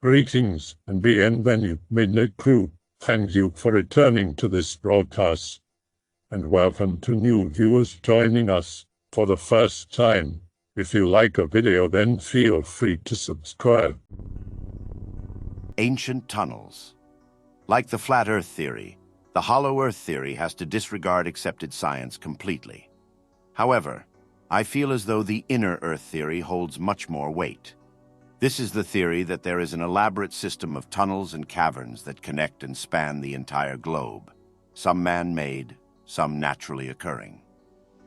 Greetings and bienvenue, Midnight Crew. Thank you for returning to this broadcast, and welcome to new viewers joining us for the first time. If you like a video, then feel free to subscribe. Ancient tunnels. Like the flat Earth theory, the hollow Earth theory has to disregard accepted science completely. However, I feel as though the inner Earth theory holds much more weight. This is the theory that there is an elaborate system of tunnels and caverns that connect and span the entire globe, some man-made, some naturally occurring.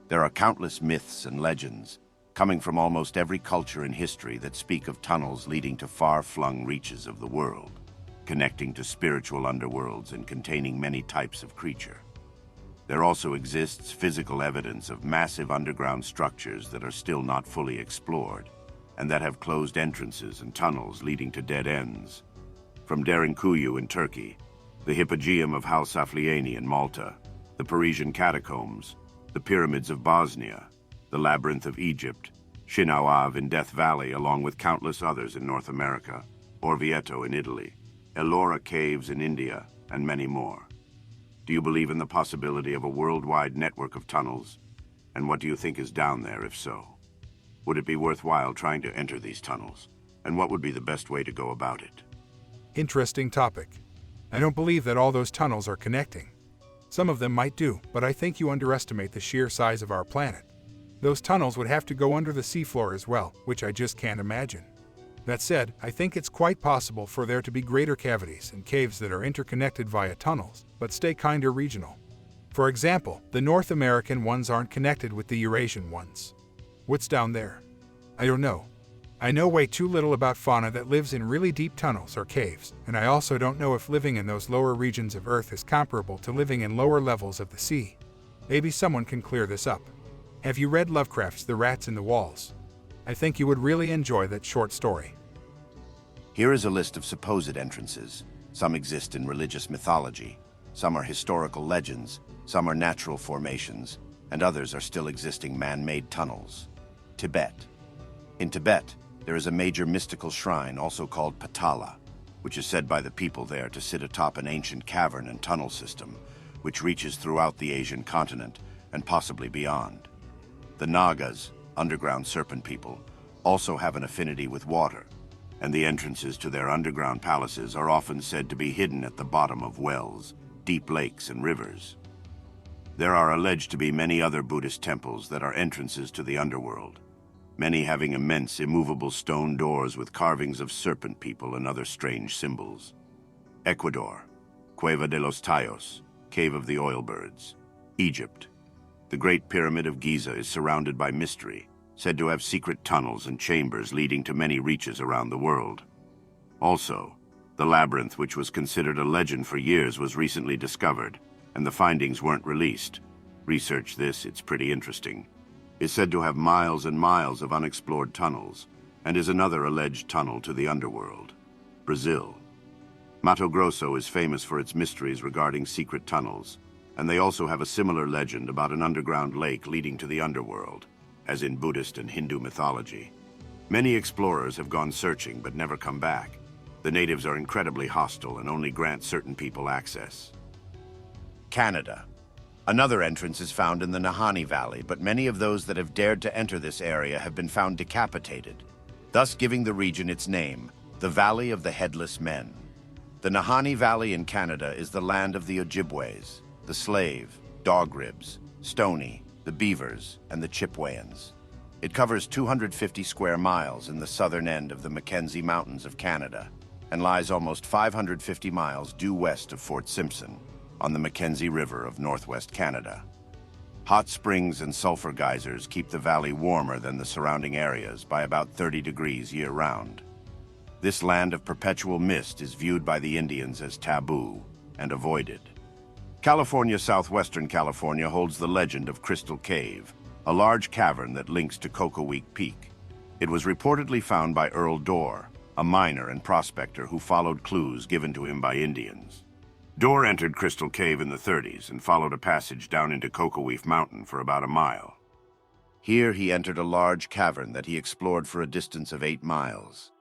There are countless myths and legends, coming from almost every culture in history, that speak of tunnels leading to far-flung reaches of the world, connecting to spiritual underworlds and containing many types of creature. There also exists physical evidence of massive underground structures that are still not fully explored, and that have closed entrances and tunnels leading to dead ends. From Derinkuyu in Turkey, the Hypogeum of Halsaflieni in Malta, the Parisian catacombs, the pyramids of Bosnia, the labyrinth of Egypt, Shinauav in Death Valley, along with countless others in North America, Orvieto in Italy, Ellora caves in India, and many more. Do you believe in the possibility of a worldwide network of tunnels? And what do you think is down there, if so? Would it be worthwhile trying to enter these tunnels? And what would be the best way to go about it? Interesting topic. I don't believe that all those tunnels are connecting. Some of them might do, but I think you underestimate the sheer size of our planet. Those tunnels would have to go under the seafloor as well, which I just can't imagine. That said, I think it's quite possible for there to be greater cavities and caves that are interconnected via tunnels, but stay kinda regional. For example, the North American ones aren't connected with the Eurasian ones. What's down there? I don't know. I know way too little about fauna that lives in really deep tunnels or caves, and I also don't know if living in those lower regions of Earth is comparable to living in lower levels of the sea. Maybe someone can clear this up. Have you read Lovecraft's The Rats in the Walls? I think you would really enjoy that short story. Here is a list of supposed entrances. Some exist in religious mythology, some are historical legends, some are natural formations, and others are still existing man-made tunnels. Tibet. In Tibet, there is a major mystical shrine, also called Patala, which is said by the people there to sit atop an ancient cavern and tunnel system, which reaches throughout the Asian continent and possibly beyond. The Nagas, underground serpent people, also have an affinity with water, and the entrances to their underground palaces are often said to be hidden at the bottom of wells, deep lakes, and rivers. There are alleged to be many other Buddhist temples that are entrances to the underworld, many having immense immovable stone doors with carvings of serpent people and other strange symbols. Ecuador, Cueva de los Tallos, Cave of the Oilbirds. Egypt. The Great Pyramid of Giza is surrounded by mystery, said to have secret tunnels and chambers leading to many reaches around the world. Also, the labyrinth, which was considered a legend for years, was recently discovered, and the findings weren't released. Research this, it's pretty interesting. Is said to have miles and miles of unexplored tunnels, and is another alleged tunnel to the underworld. Brazil. Mato Grosso is famous for its mysteries regarding secret tunnels, and they also have a similar legend about an underground lake leading to the underworld, as in Buddhist and Hindu mythology. Many explorers have gone searching but never come back. The natives are incredibly hostile and only grant certain people access. Canada. Another entrance is found in the Nahanni Valley, but many of those that have dared to enter this area have been found decapitated, thus giving the region its name, the Valley of the Headless Men. The Nahanni Valley in Canada is the land of the Ojibways, the Slave, Dog Ribs, Stoney, the Beavers, and the Chipewayans. It covers 250 square miles in the southern end of the Mackenzie Mountains of Canada and lies almost 550 miles due west of Fort Simpson, on the Mackenzie River of northwest Canada. Hot springs and sulfur geysers keep the valley warmer than the surrounding areas by about 30 degrees year-round. This land of perpetual mist is viewed by the Indians as taboo and avoided. California, southwestern California, holds the legend of Crystal Cave, a large cavern that links to Cocoweek Peak. It was reportedly found by Earl Dorr, a miner and prospector who followed clues given to him by Indians. Dorr entered Crystal Cave in the 30s and followed a passage down into Cocoweef Mountain for about a mile. Here he entered a large cavern that he explored for a distance of 8 miles.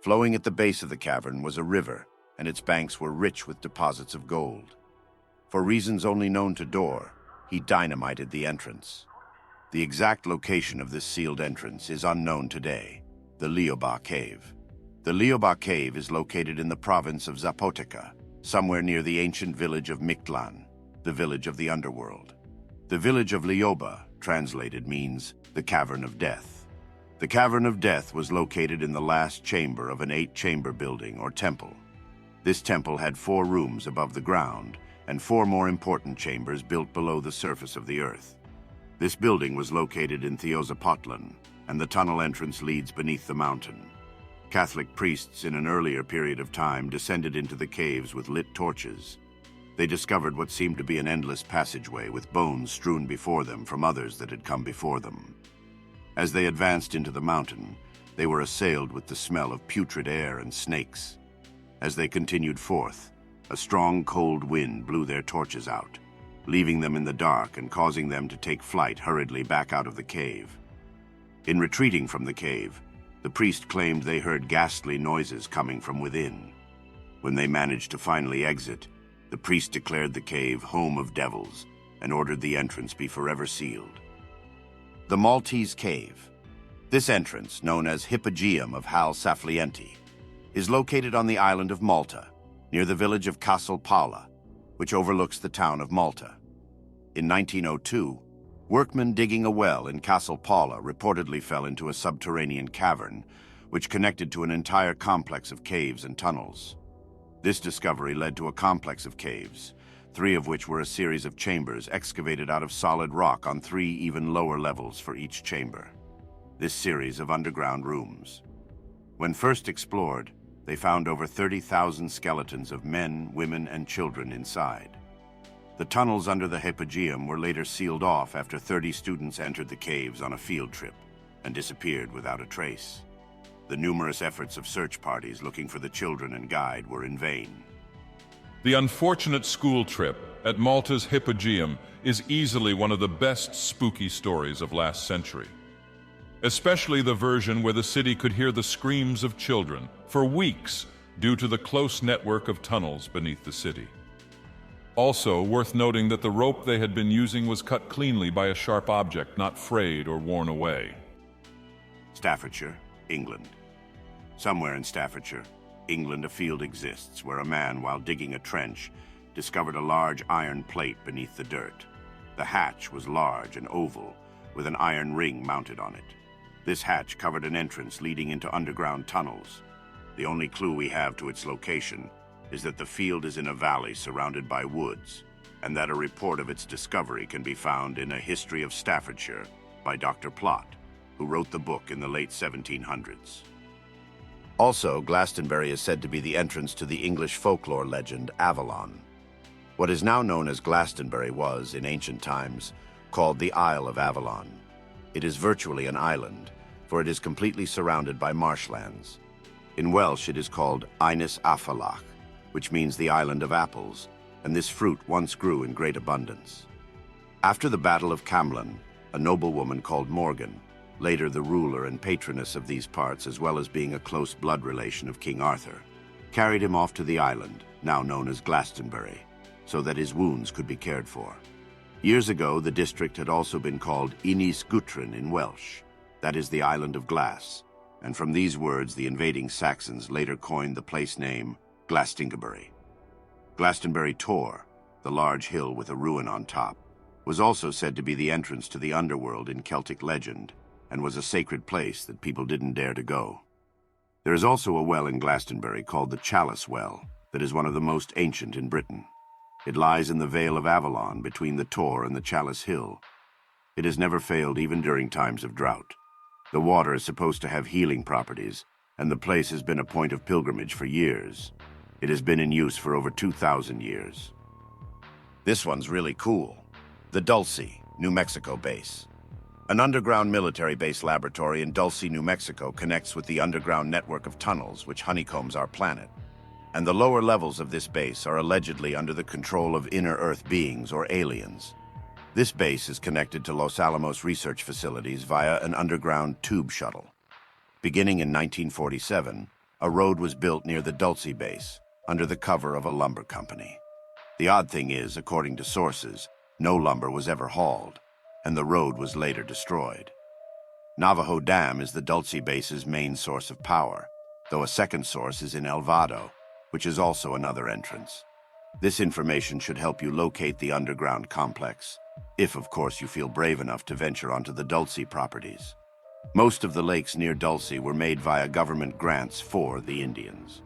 Flowing at the base of the cavern was a river, and its banks were rich with deposits of gold. For reasons only known to Dor, he dynamited the entrance. The exact location of this sealed entrance is unknown today, the Liuba Cave. The Liuba Cave is located in the province of Zapoteca, somewhere near the ancient village of Mictlan, the village of the underworld. The village of Liuba, translated, means the Cavern of Death. The Cavern of Death was located in the last chamber of an 8-chamber building or temple. This temple had 4 rooms above the ground and 4 more important chambers built below the surface of the earth. This building was located in Theozapotlan, and the tunnel entrance leads beneath the mountain. Catholic priests in an earlier period of time descended into the caves with lit torches. They discovered what seemed to be an endless passageway with bones strewn before them from others that had come before them. As they advanced into the mountain, they were assailed with the smell of putrid air and snakes. As they continued forth, a strong cold wind blew their torches out, leaving them in the dark and causing them to take flight hurriedly back out of the cave. In retreating from the cave, the priest claimed they heard ghastly noises coming from within. When they managed to finally exit, the priest declared the cave home of devils and ordered the entrance be forever sealed. The Maltese Cave. This entrance, known as Hypogeum of Hal Saflienti, is located on the island of Malta, near the village of Castel Paula, which overlooks the town of Malta. In 1902, workmen digging a well in Castel Paula reportedly fell into a subterranean cavern, which connected to an entire complex of caves and tunnels. This discovery led to a complex of caves, 3 of which were a series of chambers excavated out of solid rock on 3 even lower levels for each chamber. This series of underground rooms. When first explored, they found over 30,000 skeletons of men, women, and children inside. The tunnels under the Hypogeum were later sealed off after 30 students entered the caves on a field trip and disappeared without a trace. The numerous efforts of search parties looking for the children and guide were in vain. The unfortunate school trip at Malta's Hypogeum is easily one of the best spooky stories of last century. Especially the version where the city could hear the screams of children for weeks due to the close network of tunnels beneath the city. Also worth noting that the rope they had been using was cut cleanly by a sharp object, not frayed or worn away. Staffordshire, England. Somewhere in Staffordshire, England, a field exists where a man, while digging a trench, discovered a large iron plate beneath the dirt. The hatch was large and oval, with an iron ring mounted on it. This hatch covered an entrance leading into underground tunnels. The only clue we have to its location is that the field is in a valley surrounded by woods, and that a report of its discovery can be found in A History of Staffordshire by Dr. Plott, who wrote the book in the late 1700s. Also, Glastonbury is said to be the entrance to the English folklore legend Avalon. What is now known as Glastonbury was, in ancient times, called the Isle of Avalon. It is virtually an island, for it is completely surrounded by marshlands. In Welsh, it is called Ynys Afalach, which means the island of apples, and this fruit once grew in great abundance. After the Battle of Camlan, a noblewoman called Morgan, later the ruler and patroness of these parts as well as being a close blood relation of King Arthur, carried him off to the island, now known as Glastonbury, so that his wounds could be cared for. Years ago, the district had also been called Ynys Gutrin in Welsh, that is the island of glass, and from these words the invading Saxons later coined the place name Glastonbury. Glastonbury Tor, the large hill with a ruin on top, was also said to be the entrance to the underworld in Celtic legend, and was a sacred place that people didn't dare to go. There is also a well in Glastonbury called the Chalice Well that is one of the most ancient in Britain. It lies in the Vale of Avalon between the Tor and the Chalice Hill. It has never failed even during times of drought. The water is supposed to have healing properties, and the place has been a point of pilgrimage for years. It has been in use for over 2,000 years. This one's really cool. The Dulce, New Mexico base. An underground military base laboratory in Dulce, New Mexico connects with the underground network of tunnels which honeycombs our planet. And the lower levels of this base are allegedly under the control of inner Earth beings or aliens. This base is connected to Los Alamos research facilities via an underground tube shuttle. Beginning in 1947, a road was built near the Dulce base, under the cover of a lumber company. The odd thing is, according to sources, no lumber was ever hauled, and the road was later destroyed. Navajo Dam is the Dulce base's main source of power, though a second source is in El Vado, which is also another entrance. This information should help you locate the underground complex, if of course you feel brave enough to venture onto the Dulce properties. Most of the lakes near Dulce were made via government grants for the Indians.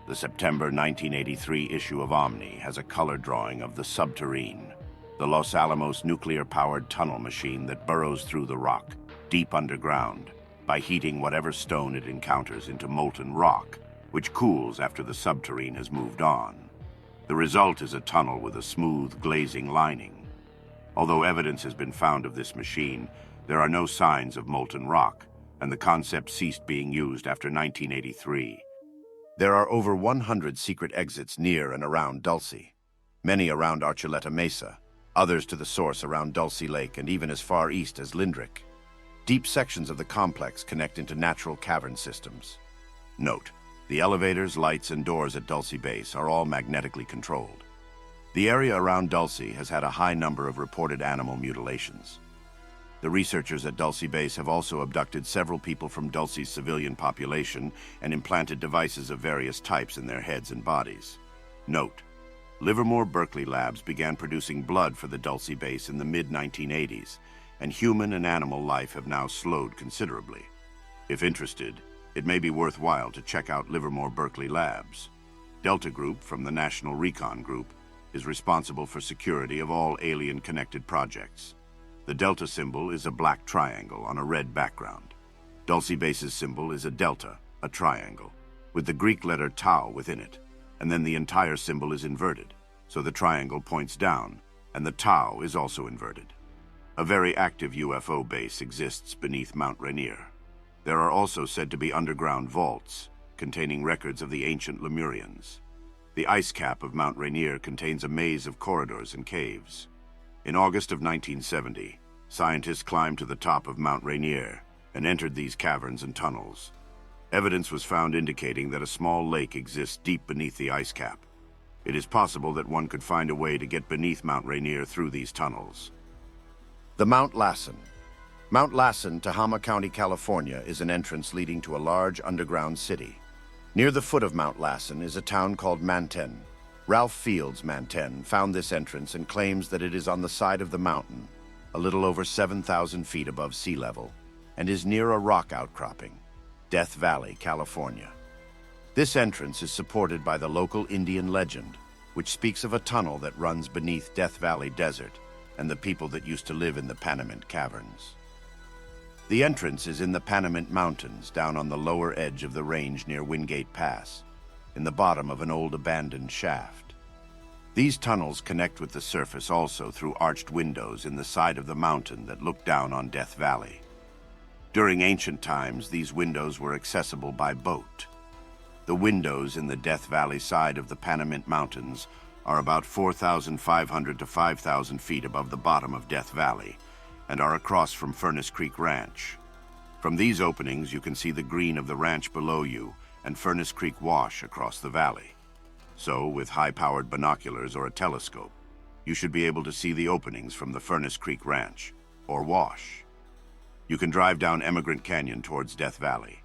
The September 1983 issue of Omni has a color drawing of the Subterrene, the Los Alamos nuclear-powered tunnel machine that burrows through the rock, deep underground, by heating whatever stone it encounters into molten rock, which cools after the subterrane has moved on. The result is a tunnel with a smooth, glazing lining. Although evidence has been found of this machine, there are no signs of molten rock, and the concept ceased being used after 1983. There are over 100 secret exits near and around Dulce, many around Archuleta Mesa, others to the source around Dulce Lake and even as far east as Linje. Deep sections of the complex connect into natural cavern systems. Note, the elevators, lights, and doors at Dulce Base are all magnetically controlled. The area around Dulce has had a high number of reported animal mutilations. The researchers at Dulce Base have also abducted several people from Dulce's civilian population and implanted devices of various types in their heads and bodies. Note, Livermore Berkeley Labs began producing blood for the Dulce Base in the mid-1980s, and human and animal life have now slowed considerably. If interested, it may be worthwhile to check out Livermore Berkeley Labs. Delta Group, from the National Recon Group, is responsible for security of all alien-connected projects. The Delta symbol is a black triangle on a red background. Dulce Base's symbol is a delta, a triangle, with the Greek letter tau within it, and then the entire symbol is inverted, so the triangle points down, and the tau is also inverted. A very active UFO base exists beneath Mount Rainier. There are also said to be underground vaults containing records of the ancient Lemurians. The ice cap of Mount Rainier contains a maze of corridors and caves. In August of 1970, scientists climbed to the top of Mount Rainier and entered these caverns and tunnels. Evidence was found indicating that a small lake exists deep beneath the ice cap. It is possible that one could find a way to get beneath Mount Rainier through these tunnels. The Mount Lassen. Mount Lassen, Tehama County, California, is an entrance leading to a large underground city. Near the foot of Mount Lassen is a town called Manten. Ralph Fields Manten found this entrance and claims that it is on the side of the mountain, a little over 7,000 feet above sea level, and is near a rock outcropping, Death Valley, California. This entrance is supported by the local Indian legend, which speaks of a tunnel that runs beneath Death Valley Desert and the people that used to live in the Panamint Caverns. The entrance is in the Panamint Mountains, down on the lower edge of the range near Wingate Pass, in the bottom of an old abandoned shaft. These tunnels connect with the surface also through arched windows in the side of the mountain that look down on Death Valley. During ancient times, these windows were accessible by boat. The windows in the Death Valley side of the Panamint Mountains are about 4,500 to 5,000 feet above the bottom of Death Valley, and are across from Furnace Creek Ranch. From these openings, you can see the green of the ranch below you and Furnace Creek Wash across the valley. So, with high-powered binoculars or a telescope, you should be able to see the openings from the Furnace Creek Ranch, or Wash. You can drive down Emigrant Canyon towards Death Valley.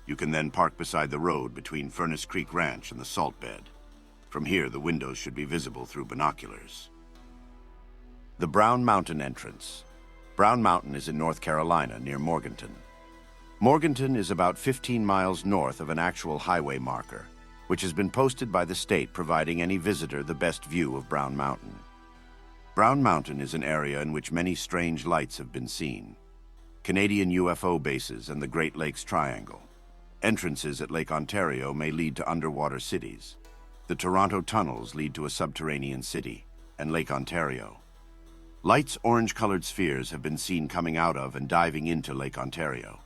You can then park beside the road between Furnace Creek Ranch and the salt bed. From here, the windows should be visible through binoculars. The Brown Mountain Entrance. Brown Mountain is in North Carolina, near Morganton. Morganton is about 15 miles north of an actual highway marker, which has been posted by the state providing any visitor the best view of Brown Mountain. Brown Mountain is an area in which many strange lights have been seen. Canadian UFO bases and the Great Lakes Triangle. Entrances at Lake Ontario may lead to underwater cities. The Toronto tunnels lead to a subterranean city, and Lake Ontario. Lights orange-colored spheres have been seen coming out of and diving into Lake Ontario.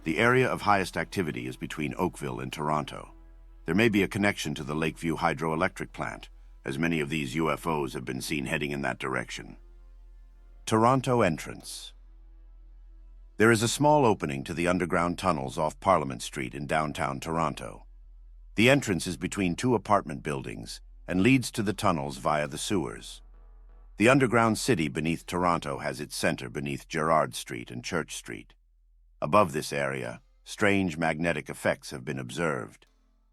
The area of highest activity is between Oakville and Toronto. There may be a connection to the Lakeview hydroelectric plant, as many of these UFOs have been seen heading in that direction. Toronto Entrance. There is a small opening to the underground tunnels off Parliament Street in downtown Toronto. The entrance is between two apartment buildings and leads to the tunnels via the sewers. The underground city beneath Toronto has its center beneath Gerrard Street and Church Street. Above this area, strange magnetic effects have been observed.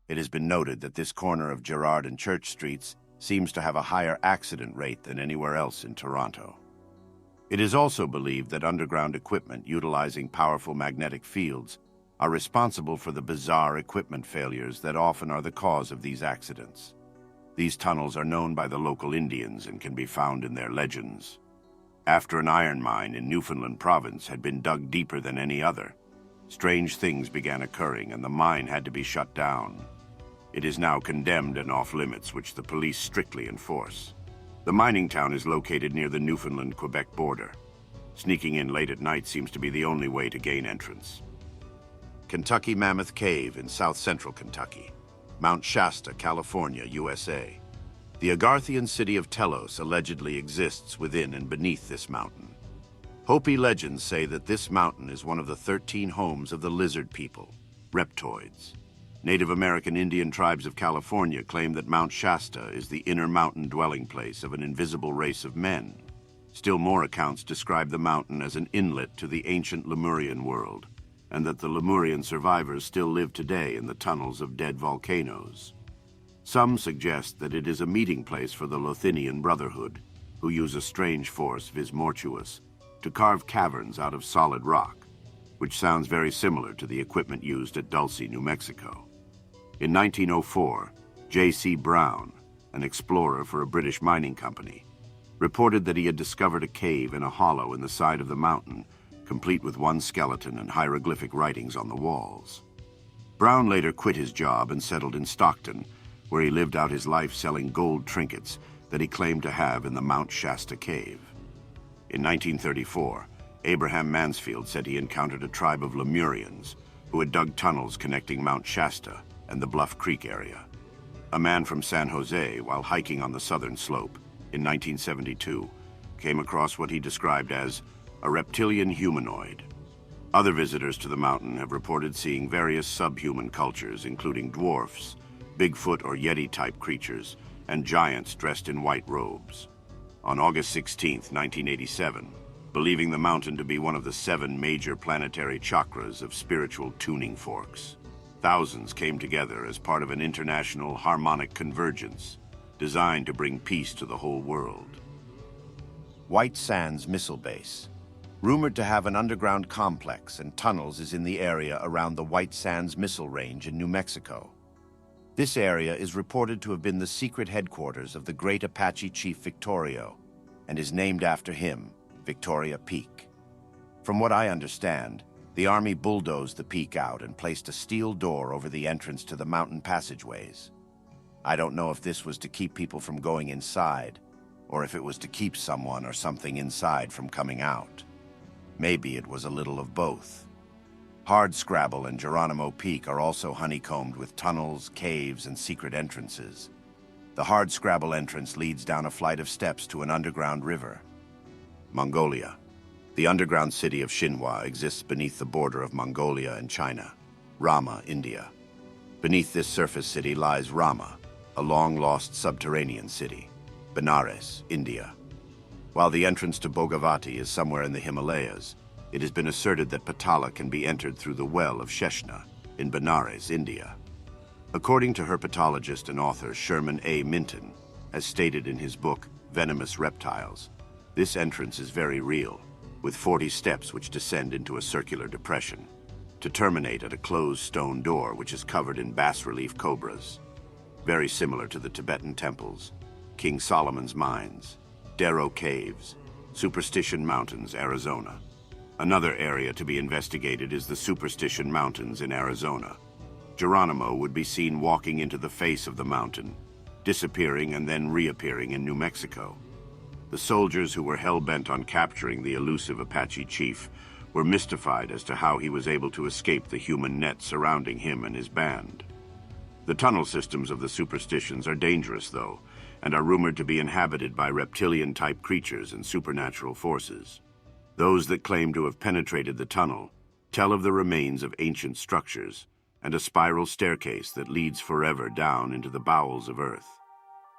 It has been noted that this corner of Gerrard and Church Streets seems to have a higher accident rate than anywhere else in Toronto. It is also believed that underground equipment utilizing powerful magnetic fields are responsible for the bizarre equipment failures that often are the cause of these accidents. These tunnels are known by the local Indians and can be found in their legends. After an iron mine in Newfoundland province had been dug deeper than any other, strange things began occurring and the mine had to be shut down. It is now condemned and off-limits, which the police strictly enforce. The mining town is located near the Newfoundland-Quebec border. Sneaking in late at night seems to be the only way to gain entrance. Kentucky Mammoth Cave in south-central Kentucky. Mount Shasta, California, USA. The Agarthian city of Telos allegedly exists within and beneath this mountain. Hopi legends say that this mountain is one of the 13 homes of the lizard people, reptoids. Native American Indian tribes of California claim that Mount Shasta is the inner mountain dwelling place of an invisible race of men. Still more accounts describe the mountain as an inlet to the ancient Lemurian world, and that the Lemurian survivors still live today in the tunnels of dead volcanoes. Some suggest that it is a meeting place for the Lothinian Brotherhood, who use a strange force, vis mortuus, to carve caverns out of solid rock, which sounds very similar to the equipment used at Dulce, New Mexico. In 1904, J.C. Brown, an explorer for a British mining company, reported that he had discovered a cave in a hollow in the side of the mountain, complete with one skeleton and hieroglyphic writings on the walls. Brown later quit his job and settled in Stockton, where he lived out his life selling gold trinkets that he claimed to have in the Mount Shasta cave. In 1934, Abraham Mansfield said he encountered a tribe of Lemurians who had dug tunnels connecting Mount Shasta and the Bluff Creek area. A man from San Jose, while hiking on the southern slope in 1972, came across what he described as a reptilian humanoid. Other visitors to the mountain have reported seeing various subhuman cultures, including dwarfs, Bigfoot or Yeti-type creatures, and giants dressed in white robes. On August 16, 1987, believing the mountain to be one of the 7 major planetary chakras of spiritual tuning forks, thousands came together as part of an international harmonic convergence designed to bring peace to the whole world. White Sands Missile Base. Rumored to have an underground complex and tunnels is in the area around the White Sands Missile Range in New Mexico. This area is reported to have been the secret headquarters of the great Apache chief Victorio, and is named after him, Victoria Peak. From what I understand, the Army bulldozed the peak out and placed a steel door over the entrance to the mountain passageways. I don't know if this was to keep people from going inside, or if it was to keep someone or something inside from coming out. Maybe it was a little of both. Hardscrabble and Geronimo Peak are also honeycombed with tunnels, caves, and secret entrances. The Hardscrabble entrance leads down a flight of steps to an underground river. Mongolia. The underground city of Xinhua exists beneath the border of Mongolia and China, Rama, India. Beneath this surface city lies Rama, a long-lost subterranean city, Benares, India. While the entrance to Bhogavati is somewhere in the Himalayas, it has been asserted that Patala can be entered through the well of Sheshna in Benares, India. According to herpetologist and author Sherman A. Minton, as stated in his book, Venomous Reptiles, this entrance is very real, with 40 steps which descend into a circular depression, to terminate at a closed stone door which is covered in bas-relief cobras, very similar to the Tibetan temples, King Solomon's mines, Darrow Caves, Superstition Mountains, Arizona. Another area to be investigated is the Superstition Mountains in Arizona. Geronimo would be seen walking into the face of the mountain, disappearing and then reappearing in New Mexico. The soldiers who were hell-bent on capturing the elusive Apache chief were mystified as to how he was able to escape the human net surrounding him and his band. The tunnel systems of the Superstitions are dangerous, though, and are rumored to be inhabited by reptilian-type creatures and supernatural forces. Those that claim to have penetrated the tunnel tell of the remains of ancient structures, and a spiral staircase that leads forever down into the bowels of Earth.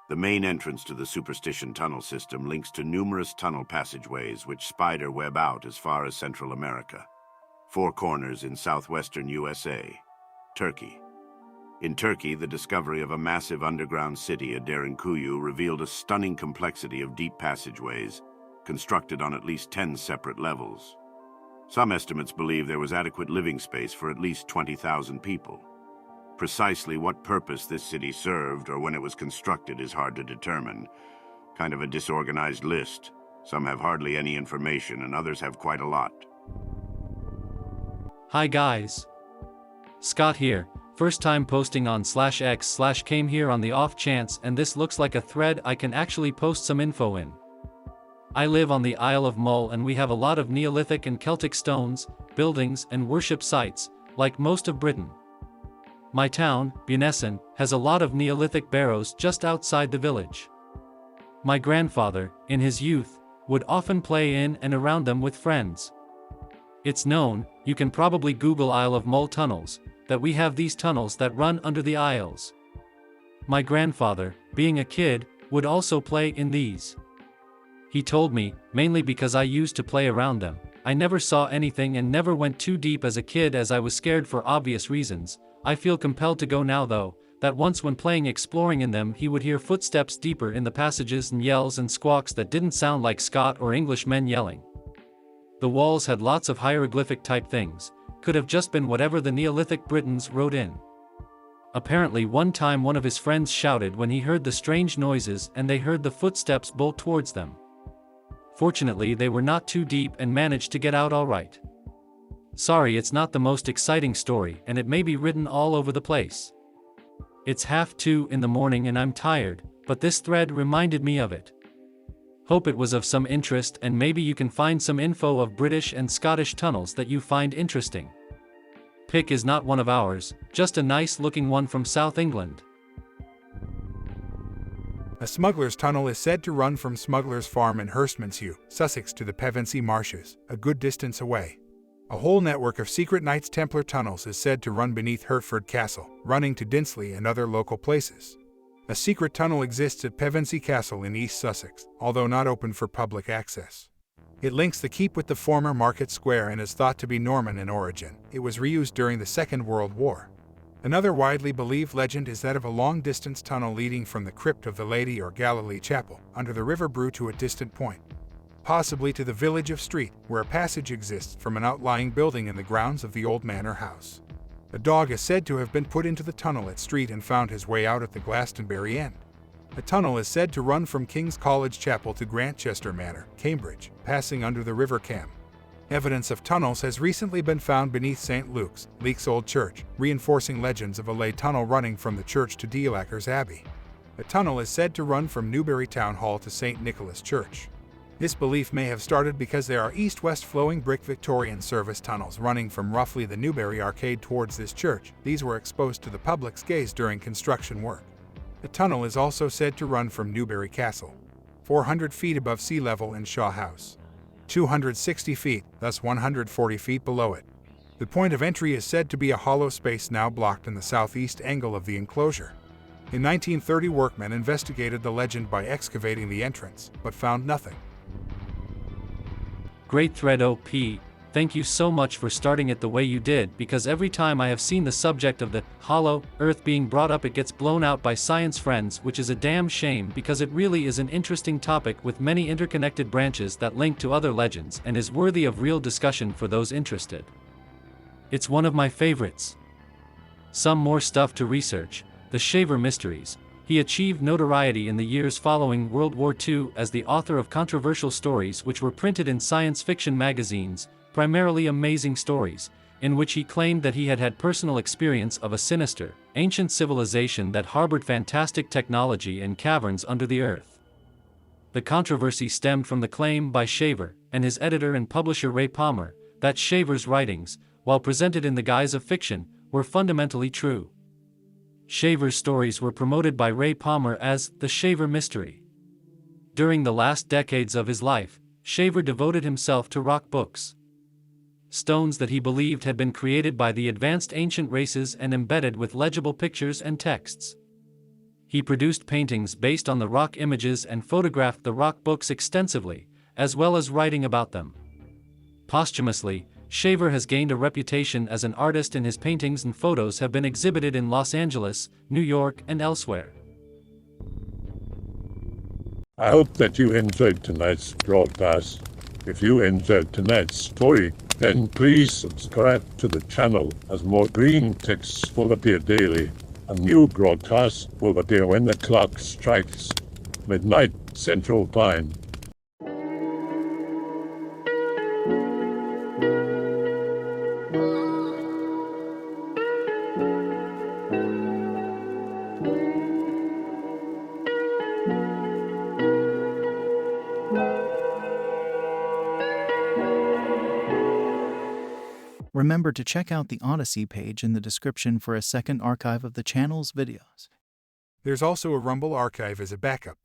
The main entrance to the Superstition tunnel system links to numerous tunnel passageways which spider web out as far as Central America. 4 corners in southwestern USA, Turkey. In Turkey, the discovery of a massive underground city at Derinkuyu revealed a stunning complexity of deep passageways, constructed on at least 10 separate levels. Some estimates believe there was adequate living space for at least 20,000 people. Precisely what purpose this city served or when it was constructed is hard to determine. Kind of a disorganized list. Some have hardly any information and others have quite a lot. Hi guys. Scott here. First time posting on /x/ came here on the off chance and this looks like a thread I can actually post some info in. I live on the Isle of Mull and we have a lot of Neolithic and Celtic stones, buildings and worship sites, like most of Britain. My town, Bunessan, has a lot of Neolithic barrows just outside the village. My grandfather, in his youth, would often play in and around them with friends. It's known, you can probably Google Isle of Mull Tunnels, that we have these tunnels that run under the isles. My grandfather, being a kid, would also play in these. He told me, mainly because I used to play around them, I never saw anything and never went too deep as a kid as I was scared for obvious reasons. I feel compelled to go now though, that once when playing exploring in them he would hear footsteps deeper in the passages and yells and squawks that didn't sound like Scott or English men yelling. The walls had lots of hieroglyphic type things, could have just been whatever the Neolithic Britons wrote in. Apparently one time one of his friends shouted when he heard the strange noises and they heard the footsteps bolt towards them. Fortunately they were not too deep and managed to get out all right. Sorry it's not the most exciting story and it may be written all over the place. It's 1:30 in the morning and I'm tired, but this thread reminded me of it. Hope it was of some interest and maybe you can find some info of British and Scottish tunnels that you find interesting. Pick is not one of ours, just a nice looking one from South England. A smuggler's tunnel is said to run from Smuggler's farm in MITZU, Sussex to the Pevensey Marshes, a good distance away. A whole network of secret Knights Templar tunnels is said to run beneath Hertford Castle, running to Dinsley and other local places. A secret tunnel exists at Pevensey Castle in East Sussex, although not open for public access. It links the keep with the former Market Square and is thought to be Norman in origin. It was reused during the Second World War. Another widely believed legend is that of a long-distance tunnel leading from the crypt of the Lady or Galilee Chapel, under the River Brue to a distant point, possibly to the village of Street, where a passage exists from an outlying building in the grounds of the old manor house. A dog is said to have been put into the tunnel at Street and found his way out at the Glastonbury end. The tunnel is said to run from King's College Chapel to Grantchester Manor, Cambridge, passing under the River Cam. Evidence of tunnels has recently been found beneath St. Luke's, Leek's Old Church, reinforcing legends of a lay tunnel running from the church to Dealacres Abbey. The tunnel is said to run from Newbury Town Hall to St. Nicholas Church. This belief may have started because there are east-west flowing brick Victorian service tunnels running from roughly the Newbury Arcade towards this church. These were exposed to the public's gaze during construction work. The tunnel is also said to run from Newbury Castle, 400 feet above sea level, in Shaw House, 260 feet, thus 140 feet below it. The point of entry is said to be a hollow space now blocked in the southeast angle of the enclosure. In 1930, workmen investigated the legend by excavating the entrance, but found nothing. Great thread OP, thank you so much for starting it the way you did, because every time I have seen the subject of the hollow earth being brought up it gets blown out by science friends, which is a damn shame because it really is an interesting topic with many interconnected branches that link to other legends and is worthy of real discussion for those interested. It's one of my favorites. Some more stuff to research. The Shaver Mysteries. He achieved notoriety in the years following World War II as the author of controversial stories which were printed in science fiction magazines, primarily Amazing Stories, in which he claimed that he had had personal experience of a sinister, ancient civilization that harbored fantastic technology and caverns under the earth. The controversy stemmed from the claim by Shaver and his editor and publisher Ray Palmer that Shaver's writings, while presented in the guise of fiction, were fundamentally true. Shaver's stories were promoted by Ray Palmer as the Shaver Mystery. During the last decades of his life, Shaver devoted himself to rock books. stones that he believed had been created by the advanced ancient races and embedded with legible pictures and texts. He produced paintings based on the rock images and photographed the rock books extensively, as well as writing about them. Posthumously, Shaver has gained a reputation as an artist, and his paintings and photos have been exhibited in Los Angeles, New York, and elsewhere. I hope that you enjoyed tonight's broadcast. If you enjoyed tonight's story, then please subscribe to the channel, as more green texts will appear daily. A new broadcast will appear when the clock strikes midnight Central Time. Remember to check out the Odyssey page in the description for a second archive of the channel's videos. There's also a Rumble archive as a backup.